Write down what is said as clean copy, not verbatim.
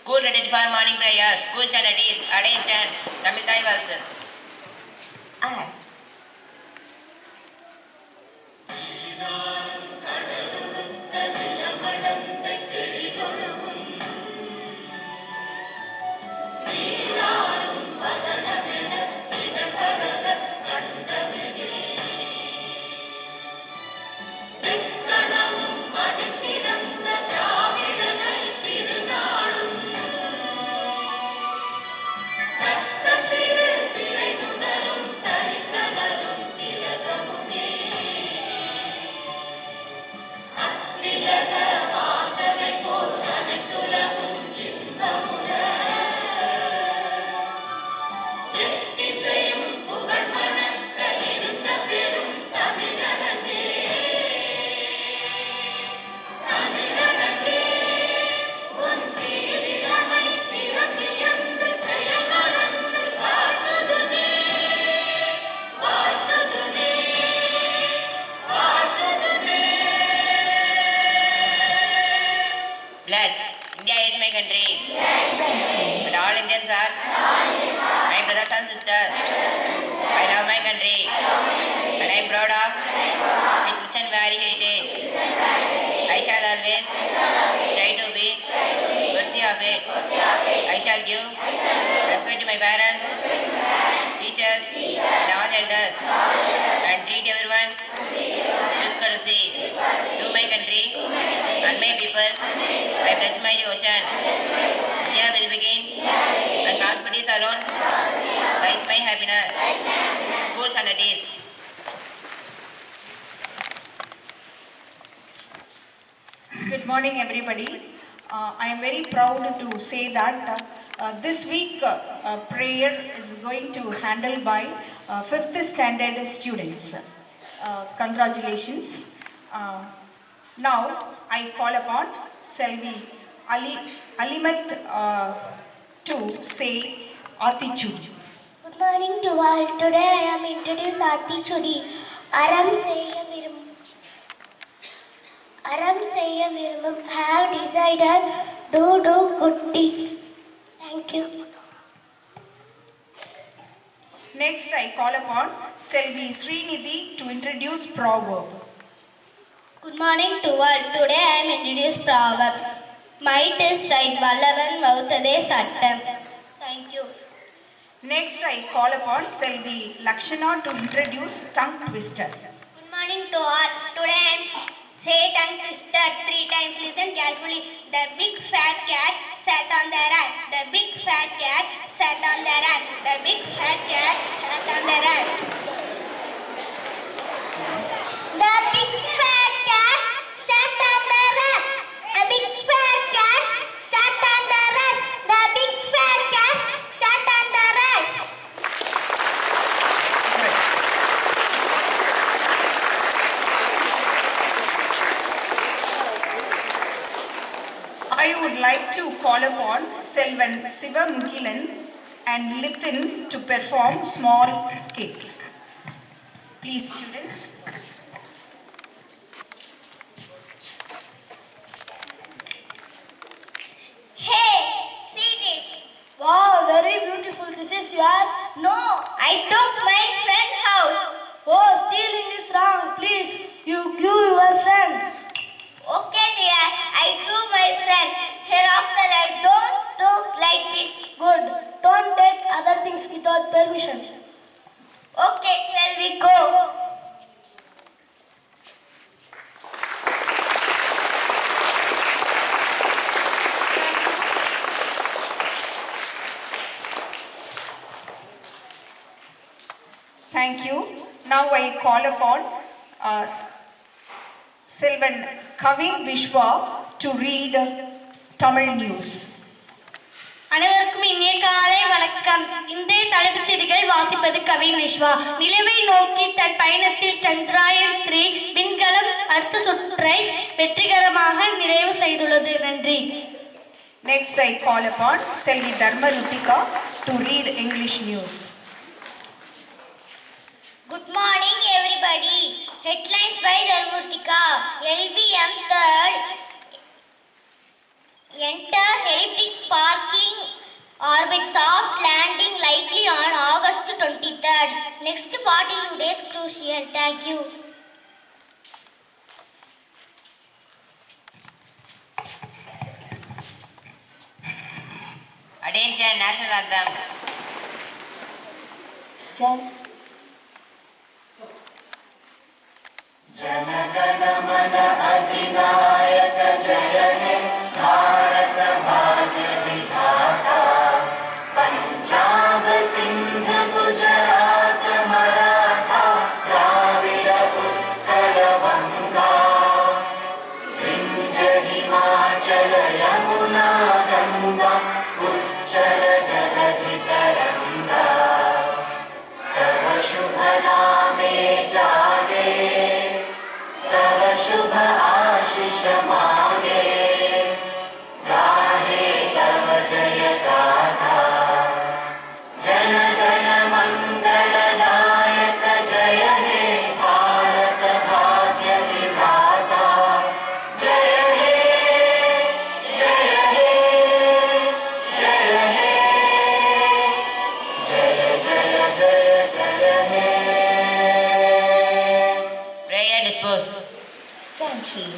School ready for morning prayer. School standard is attention. Tamil Thai Valth. Pledge. India is my country. But all Indians are my brothers and sisters. I love my country. And I am proud of its rich and varied heritage. I shall always try to be worthy of it. I shall give respect to my parents, teachers, and all elders, and treat everyone with courtesy. To my country and my people, I pledge my devotion. India will begin, and prosperity alone lies my happiness. Fools and days. Good morning, everybody. I am very proud to say that this week prayer is going to handle by 5th standard students. Congratulations. Now I call upon Selvi Alimat to say attitude. Good morning to all. Today I am introduced attitude. Aram Sayya Virmum have decided to do good deeds. Thank you. Next I call upon Selvi Srinidhi to introduce proverb. Good morning to all. Today I am introduced proverb. Might is right, Vallavan Vautade Sattam. Thank you. Next I call upon Selvi Lakshana to introduce tongue twister. Good morning to all. Today I am say tongue twister 3 times. Listen carefully. The big fat cat sat on the rat. The big fat cat sat on the rat. The big fat cat sat on the rat. The big fat cat sat on the rat. The big fat cat sat on the rat. The big fat cat sat on the rat. I would like to call upon Selvan Sivamukilan and Lithin to perform small skate. Please, students. Hey, see this. Wow, very beautiful. This is yours? No, I took my friend's house. Oh, stealing is wrong. Please, you give your friend. Okay, dear. I give my friend. Hereafter, I don't talk like this. Good. Don't take other things without permission. Okay, shall we go? Thank you. Now I call upon Selvan Kavin Vishwa to read Tamil news. அனைவருக்கும் இனிய காலை வணக்கம். இன்றைய தலைப்புச் செய்திகள் வாசிப்பது கவின் விஸ்வா. நிலவை நோக்கி தன் பயணத்தில் சந்திராயன் 3 விண்கலம் அடுத்த சுற்றை வெற்றிகரமாக நிறைவு செய்துள்ளது. நன்றி. Next I call upon Selvi Dharmarutika to read English news. Good morning everybody. Headlines by Dharmarutika. LVM 3rd Enters elliptic parking orbit soft landing likely on August 23rd. Next 42 days crucial. Thank you. Attention, national anthem. जनगण मन अधिनायक जय हे भारत भाग्य विधाता पंजाब सिंध गुजरात मराठा द्राविड़ उत्कल बंगा विंध्य हिमाचल यमुना गंगा उच्चल जलधि तरंगा तव शुभ नामे जागे तव शुभ आशीष मांगे गाहे तव जय गाथा जन गण मंगल दायक जय हे भारत भाग्य विधाता जय हे जय हे जय हे जय जय जय जय हे Prayer disposed. Thank you.